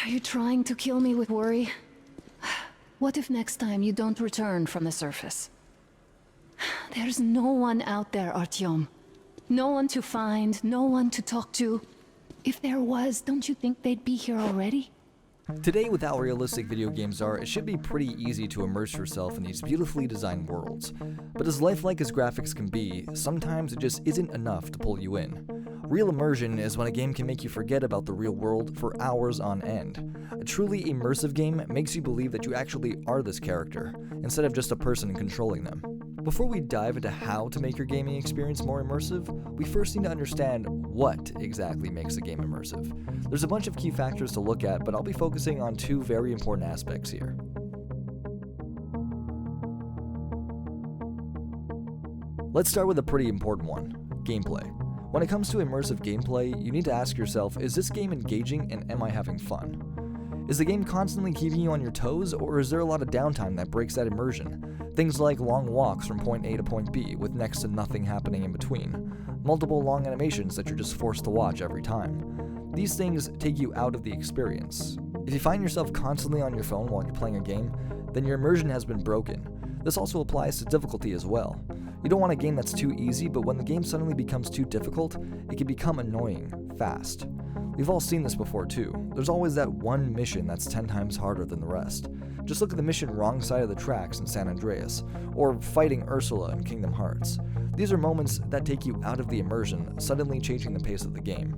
Are you trying to kill me with worry? What if next time you don't return from the surface? There's no one out there, Artyom. No one to find, no one to talk to. If there was, don't you think they'd be here already? Today, with how realistic video games are, it should be pretty easy to immerse yourself in these beautifully designed worlds. But as lifelike as graphics can be, sometimes it just isn't enough to pull you in. Real immersion is when a game can make you forget about the real world for hours on end. A truly immersive game makes you believe that you actually are this character, instead of just a person controlling them. Before we dive into how to make your gaming experience more immersive, we first need to understand what exactly makes a game immersive. There's a bunch of key factors to look at, but I'll be focusing on two very important aspects here. Let's start with a pretty important one: gameplay. When it comes to immersive gameplay, you need to ask yourself, is this game engaging and am I having fun? Is the game constantly keeping you on your toes, or is there a lot of downtime that breaks that immersion? Things like long walks from point A to point B with next to nothing happening in between. Multiple long animations that you're just forced to watch every time. These things take you out of the experience. If you find yourself constantly on your phone while you're playing a game, then your immersion has been broken. This also applies to difficulty as well. You don't want a game that's too easy, but when the game suddenly becomes too difficult, it can become annoying fast. We've all seen this before too. There's always that one mission that's 10 times harder than the rest. Just look at the mission Wrong Side of the Tracks in San Andreas, or fighting Ursula in Kingdom Hearts. These are moments that take you out of the immersion, suddenly changing the pace of the game.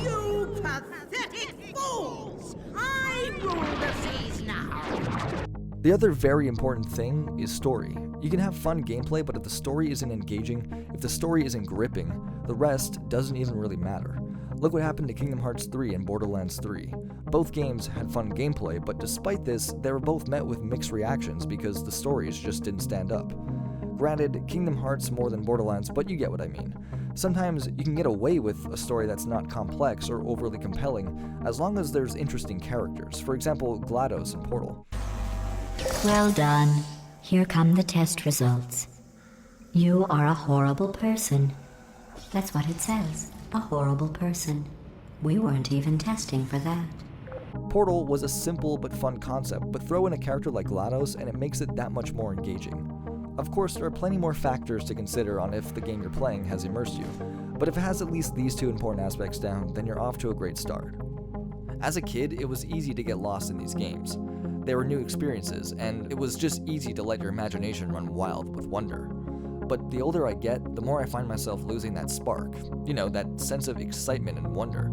You pathetic fools! I rule the seas now! The other very important thing is story. You can have fun gameplay, but if the story isn't engaging, if the story isn't gripping, the rest doesn't even really matter. Look what happened to Kingdom Hearts 3 and Borderlands 3. Both games had fun gameplay, but despite this, they were both met with mixed reactions because the stories just didn't stand up. Granted, Kingdom Hearts more than Borderlands, but you get what I mean. Sometimes you can get away with a story that's not complex or overly compelling, as long as there's interesting characters. For example, GLaDOS in Portal. Well done. Here come the test results. You are a horrible person. That's what it says. A horrible person. We weren't even testing for that. Portal was a simple but fun concept, but throw in a character like GLaDOS and it makes it that much more engaging. Of course, there are plenty more factors to consider on if the game you're playing has immersed you, but if it has at least these two important aspects down, then you're off to a great start. As a kid, it was easy to get lost in these games. They were new experiences, and it was just easy to let your imagination run wild with wonder. But the older I get, the more I find myself losing that spark, that sense of excitement and wonder.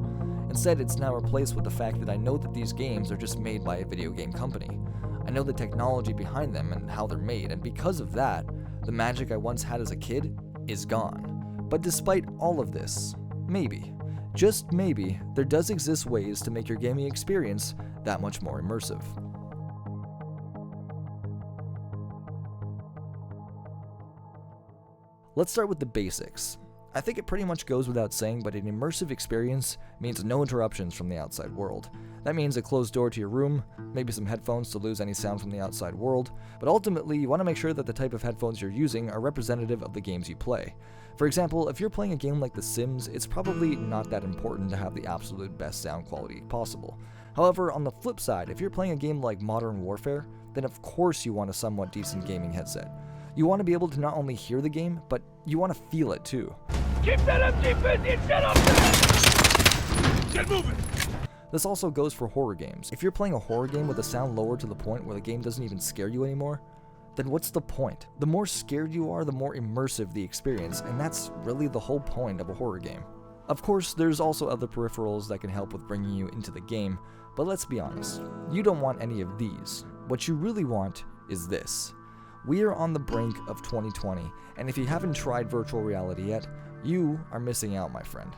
Instead, it's now replaced with the fact that I know that these games are just made by a video game company. I know the technology behind them and how they're made, and because of that, the magic I once had as a kid is gone. But despite all of this, maybe, just maybe, there does exist ways to make your gaming experience that much more immersive. Let's start with the basics. I think it pretty much goes without saying, but an immersive experience means no interruptions from the outside world. That means a closed door to your room, maybe some headphones to lose any sound from the outside world, but ultimately you want to make sure that the type of headphones you're using are representative of the games you play. For example, if you're playing a game like The Sims, it's probably not that important to have the absolute best sound quality possible. However, on the flip side, if you're playing a game like Modern Warfare, then of course you want a somewhat decent gaming headset. You want to be able to not only hear the game, but you want to feel it too. Keep that MG busy and get up there! Get moving! This also goes for horror games. If you're playing a horror game with the sound lowered to the point where the game doesn't even scare you anymore, then what's the point? The more scared you are, the more immersive the experience, and that's really the whole point of a horror game. Of course, there's also other peripherals that can help with bringing you into the game, but let's be honest, you don't want any of these. What you really want is this. We are on the brink of 2020, and if you haven't tried virtual reality yet, you are missing out, my friend.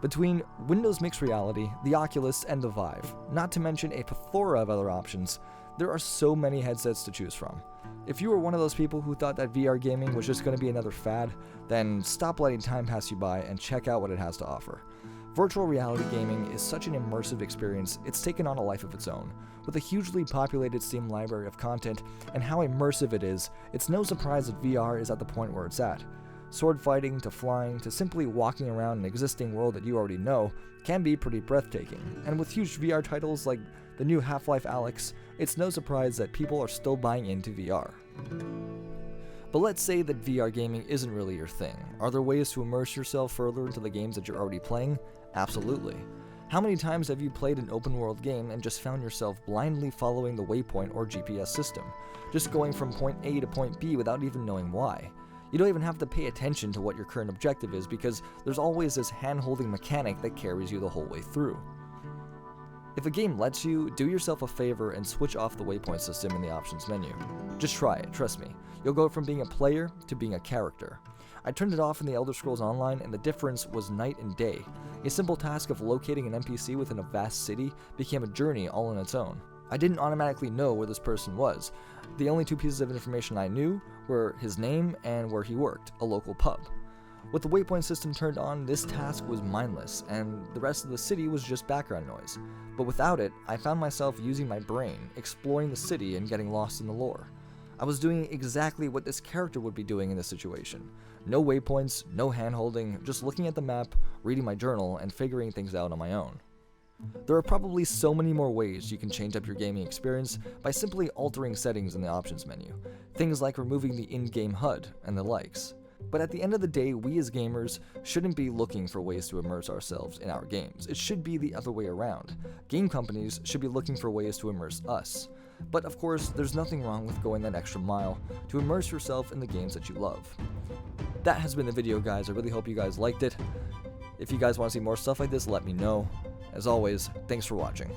Between Windows Mixed Reality, the Oculus, and the Vive, not to mention a plethora of other options, there are so many headsets to choose from. If you were one of those people who thought that VR gaming was just going to be another fad, then stop letting time pass you by and check out what it has to offer. Virtual reality gaming is such an immersive experience, it's taken on a life of its own. With a hugely populated Steam library of content and how immersive it is, it's no surprise that VR is at the point where it's at. Sword fighting, to flying, to simply walking around an existing world that you already know, can be pretty breathtaking. And with huge VR titles like the new Half-Life Alyx, it's no surprise that people are still buying into VR. But let's say that VR gaming isn't really your thing. Are there ways to immerse yourself further into the games that you're already playing? Absolutely. How many times have you played an open world game and just found yourself blindly following the waypoint or GPS system, just going from point A to point B without even knowing why? You don't even have to pay attention to what your current objective is because there's always this hand-holding mechanic that carries you the whole way through. If a game lets you, do yourself a favor and switch off the waypoint system in the options menu. Just try it, trust me. You'll go from being a player to being a character. I turned it off in the Elder Scrolls Online and the difference was night and day. A simple task of locating an NPC within a vast city became a journey all on its own. I didn't automatically know where this person was. The only two pieces of information I knew were his name and where he worked, a local pub. With the waypoint system turned on, this task was mindless, and the rest of the city was just background noise. But without it, I found myself using my brain, exploring the city and getting lost in the lore. I was doing exactly what this character would be doing in this situation. No waypoints, no hand-holding, just looking at the map, reading my journal, and figuring things out on my own. There are probably so many more ways you can change up your gaming experience by simply altering settings in the options menu. Things like removing the in-game HUD and the likes. But at the end of the day, we as gamers shouldn't be looking for ways to immerse ourselves in our games. It should be the other way around. Game companies should be looking for ways to immerse us. But of course, there's nothing wrong with going that extra mile to immerse yourself in the games that you love. That has been the video, guys. I really hope you guys liked it. If you guys want to see more stuff like this, let me know. As always, thanks for watching.